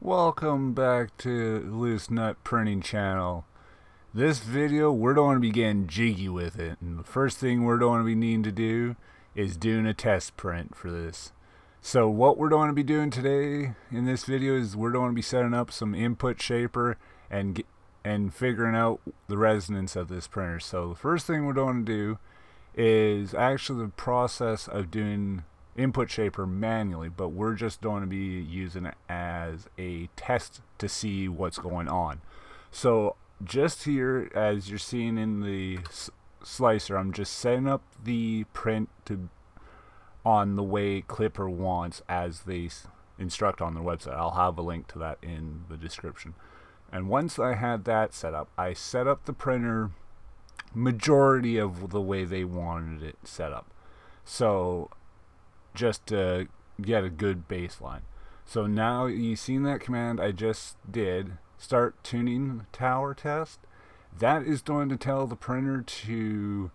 Welcome back to Loose Nut Printing Channel. This video, we're going to be getting jiggy with it. And the first thing we're going to be needing to do is doing a test print for this. So what we're going to be doing today in this video is we're going to be setting up some input shaper and figuring out the resonance of this printer. So the first thing we're going to do is actually the process of doing input shaper manually, but we're just going to be using it as a test to see what's going on. So just here, as you're seeing in the slicer, I'm just setting up the print to on the way Klipper wants as they instruct on their website. I'll have a link to that in the description. And once I had that set up, I set up the printer majority of the way they wanted it set up. So just to get a good baseline. So now you've seen that command I just did, start tuning tower test. That is going to tell the printer to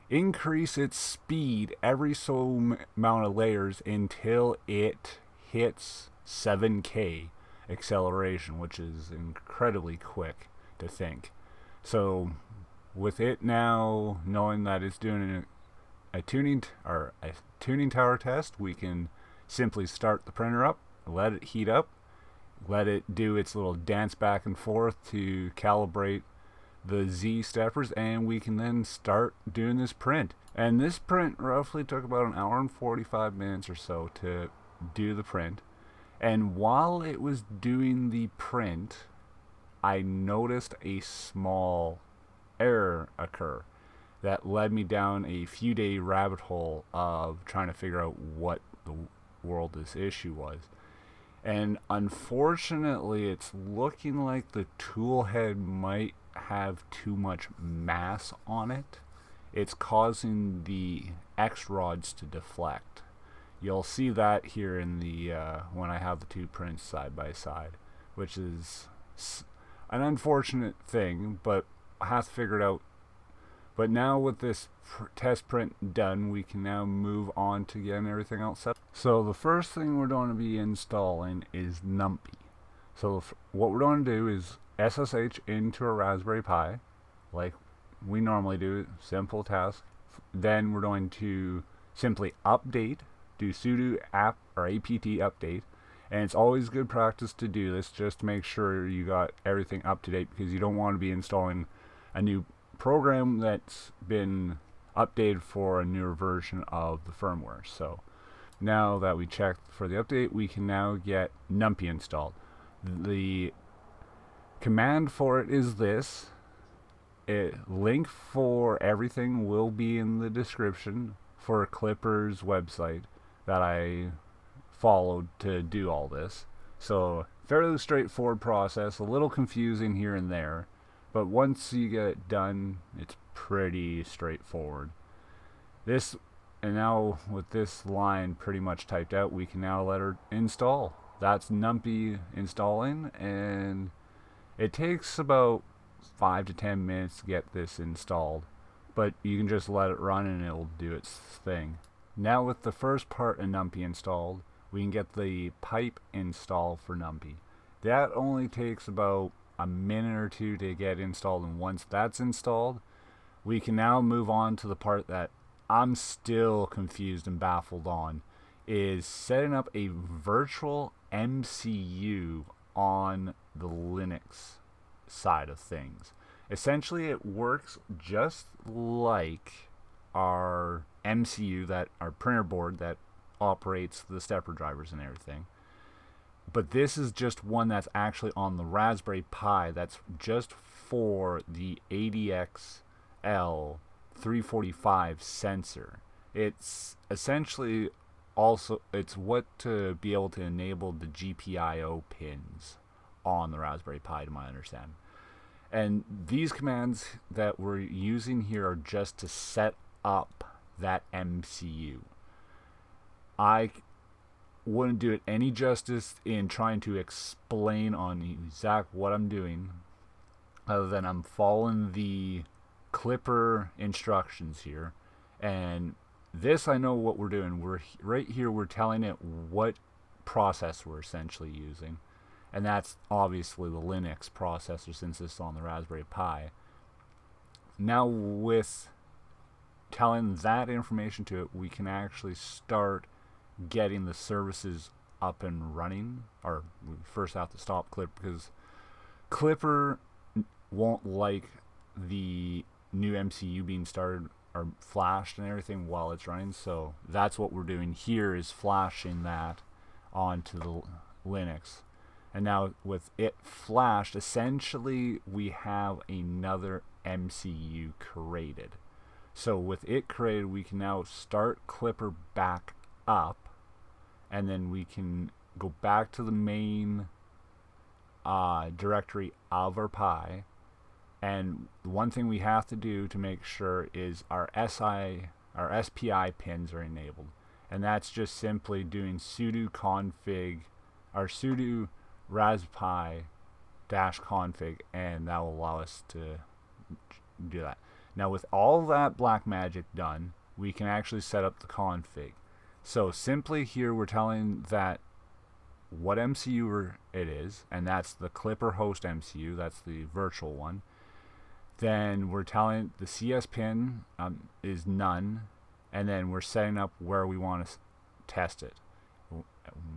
increase its speed every so amount of layers until it hits 7K acceleration, which is incredibly quick to think. So with it now knowing that it's doing a tuning tower test, we can simply start the printer up, let it heat up, let it do its little dance back and forth to calibrate the Z steppers, and we can then start doing this print. And this print roughly took about an hour and 45 minutes or so to do the print. And while it was doing the print, I noticed a small error occur that led me down a few day rabbit hole of trying to figure out what the world this issue was. And unfortunately, it's looking like the tool head might have too much mass on it. It's causing the X rods to deflect. You'll see that here in the when I have the two prints side by side, which is an unfortunate thing, but I have to figure it out. But now with this test print done, we can now move on to getting everything else set. So the first thing we're going to be installing is Numpy. So what we're going to do is SSH into a Raspberry Pi, like we normally do, simple task. Then we're going to simply update, do sudo apt update. And it's always good practice to do this just to make sure you got everything up to date, because you don't want to be installing a new program that's been updated for a newer version of the firmware. So now that we checked for the update, we can now get Numpy installed. The command for it is this. Link for everything will be in the description for Klipper's website that I followed to do all this. So fairly straightforward process, a little confusing here and there, but once you get it done, it's pretty straightforward. And now with this line pretty much typed out, we can now let her install. That's Numpy installing, and it takes about 5 to 10 minutes to get this installed, but you can just let it run and it'll do its thing. Now with the first part of Numpy installed, we can get the pipe installed for Numpy. That only takes about a minute or two to get installed, and once that's installed, we can now move on to the part that I'm still confused and baffled on, is setting up a virtual MCU on the Linux side of things. Essentially, it works just like our MCU, that our printer board that operates the stepper drivers and everything. But this is just one that's actually on the Raspberry Pi that's just for the ADXL 345 sensor. It's essentially also, it's what to be able to enable the GPIO pins on the Raspberry Pi, to my understanding. And these commands that we're using here are just to set up that MCU. I wouldn't do it any justice in trying to explain on exact what I'm doing, other than I'm following the Klipper instructions here. And this, I know what we're doing. We're right here, we're telling it what process we're essentially using, and that's obviously the Linux processor since it's on the Raspberry Pi. Now with telling that information to it, we can actually start getting the services up and running. Or we first have to stop Klipper, because Klipper won't like the new MCU being started or flashed and everything while it's running. So that's what we're doing here, is flashing that onto the Linux. And now with it flashed, essentially we have another MCU created. So with it created, we can now start Klipper back up, and then we can go back to the main directory of our Pi. And the one thing we have to do to make sure is our SPI pins are enabled. And that's just simply doing sudo config, or sudo raspi -config, and that will allow us to do that. Now with all that black magic done, we can actually set up the config. So simply here we're telling that what MCU it is, and that's the Klipper host MCU, that's the virtual one. Then we're telling the CS pin is none, and then we're setting up where we want to test it.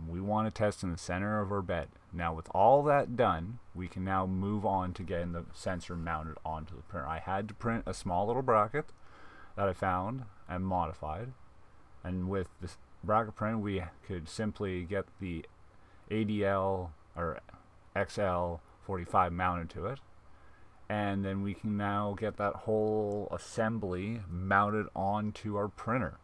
We want to test in the center of our bed. Now with all that done, we can now move on to getting the sensor mounted onto the printer. I had to print a small little bracket that I found and modified, and with this bracket print we could simply get the ADL or XL45 mounted to it, and then we can now get that whole assembly mounted onto our printer,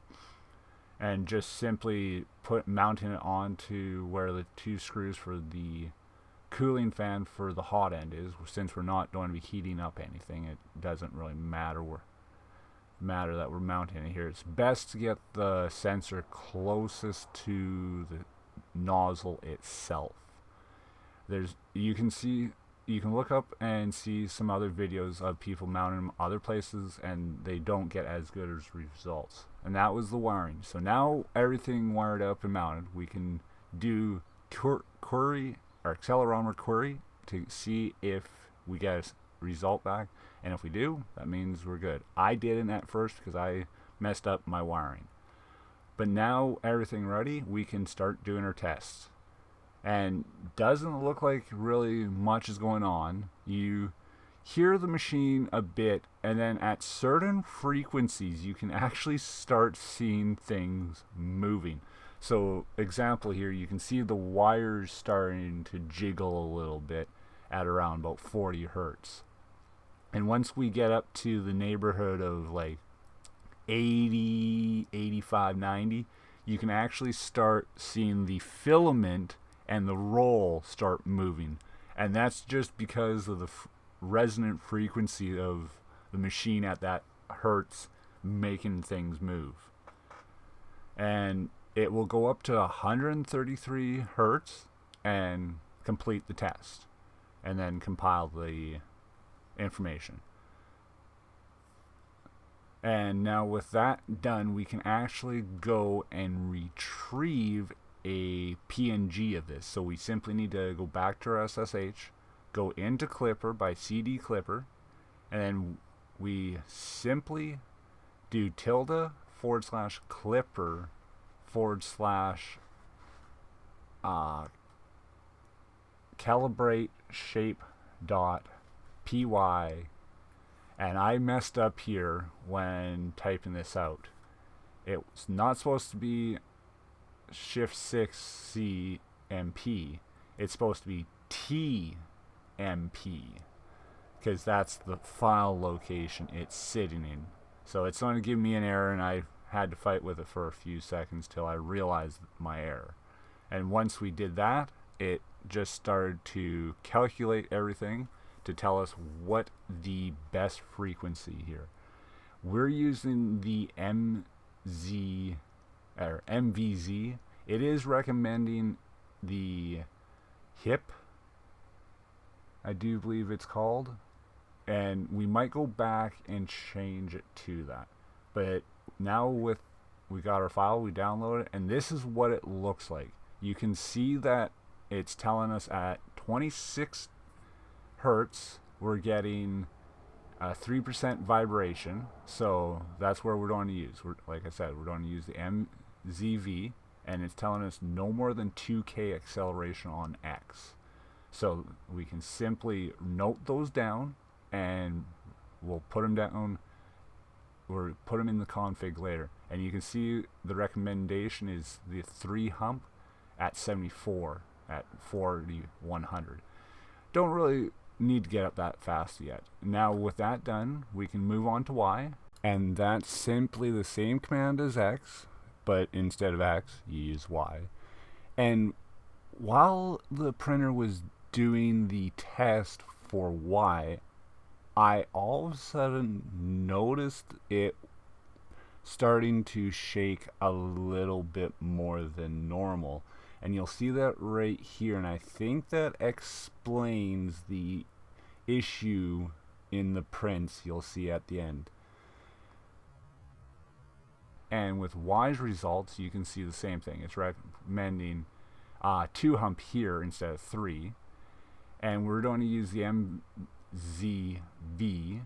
and just simply mounting it onto where the two screws for the cooling fan for the hot end is. Since we're not going to be heating up anything, it doesn't really matter that we're mounting it here. It's best to get the sensor closest to the nozzle itself. You can look up and see some other videos of people mounting them other places, and they don't get as good as results. And that was the wiring. So now everything wired up and mounted, we can do query or accelerometer query to see if we get a result back, and if we do, that means we're good. I didn't at first because I messed up my wiring, but now everything ready, we can start doing our tests. And doesn't look like really much is going on. You hear the machine a bit, and then at certain frequencies you can actually start seeing things moving. So example here, you can see the wires starting to jiggle a little bit at around about 40 hertz. And once we get up to the neighborhood of like 80, 85, 90, you can actually start seeing the filament and the roll start moving. And that's just because of the resonant frequency of the machine at that hertz making things move. And it will go up to 133 hertz and complete the test, and then compile the information. And now with that done, we can actually go and retrieve a PNG of this. So we simply need to go back to our SSH, go into Klipper by CD Klipper, and then we simply do ~/Klipper / calibrate shape.py. And I messed up here when typing this out. It's not supposed to be Shift6CMP. It's supposed to be TMP, because that's the file location it's sitting in. So it's going to give me an error, and I had to fight with it for a few seconds till I realized my error. And once we did that, it just started to calculate everything to tell us what the best frequency here. We're using the MVZ. It is recommending the HIP, I do believe it's called, and we might go back and change it to that. But now we got our file, we download it, and this is what it looks like. You can see that it's telling us at 26 hertz, we're getting a 3% vibration. So that's where we're going to use. Like I said, we're going to use the MZV, and it's telling us no more than 2K acceleration on X. So we can simply note those down, and we'll put them down or put them in the config later. And you can see the recommendation is the 3 hump at 74 at 4100. Don't really need to get up that fast yet. Now with that done, we can move on to Y, and that's simply the same command as X, but instead of X you use Y. And while the printer was doing the test for Y, I all of a sudden noticed it starting to shake a little bit more than normal. And you'll see that right here, and I think that explains the issue in the prints you'll see at the end. And with Y's results, you can see the same thing. It's recommending 2 hump here instead of 3. And we're going to use the MZV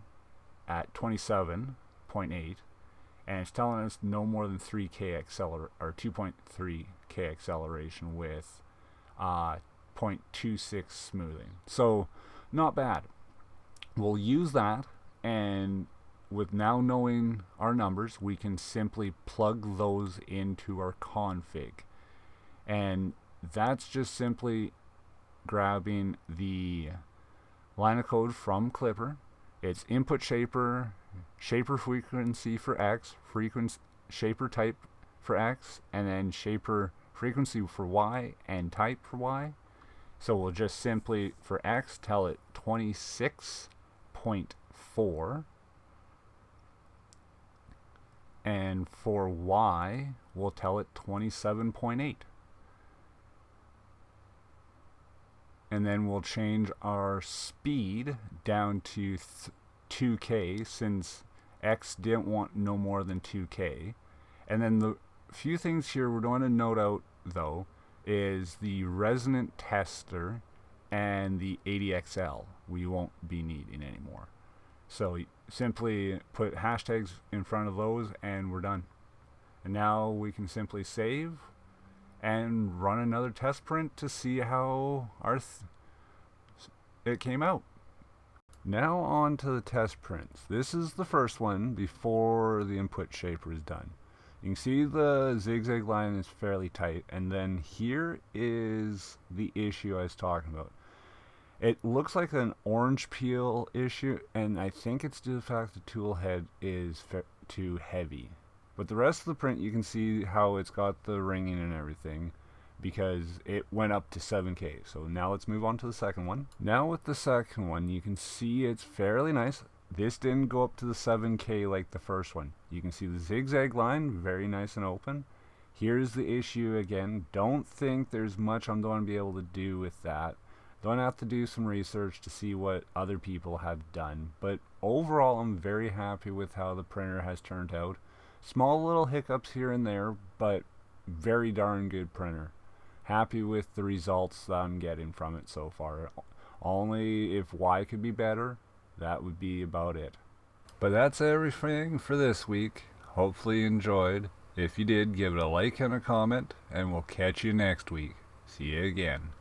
at 27.8. And it's telling us no more than 3K or 2.3K acceleration with 0.26 smoothing. So not bad. We'll use that, and with now knowing our numbers, we can simply plug those into our config. And that's just simply grabbing the line of code from klipper. It's input shaper, shaper frequency for X, shaper type for X, and then shaper frequency for Y and type for Y. So we'll just simply, for X, tell it 26.4. And for Y, we'll tell it 27.8. And then we'll change our speed down to 2K, since X didn't want no more than 2K. And then the few things here we're going to note out, though, is the resonant tester and the ADXL we won't be needing anymore. So simply put hashtags in front of those and we're done. And now we can simply save and run another test print to see how it came out. Now on to the test prints. This is the first one before the input shaper is done. You can see the zigzag line is fairly tight, and then here is the issue I was talking about. It looks like an orange peel issue, and I think it's due to the fact the tool head is too heavy. But the rest of the print, you can see how it's got the ringing and everything, because it went up to 7K. So now let's move on to the second one. Now with the second one, you can see it's fairly nice. This didn't go up to the 7K like the first one. You can see the zigzag line, very nice and open. Here's the issue again. Don't think there's much I'm going to be able to do with that. Going to have to do some research to see what other people have done. But overall, I'm very happy with how the printer has turned out. Small little hiccups here and there, but very darn good printer. Happy with the results that I'm getting from it so far. Only if Y could be better, that would be about it. But that's everything for this week. Hopefully you enjoyed. If you did, give it a like and a comment, and we'll catch you next week. See you again.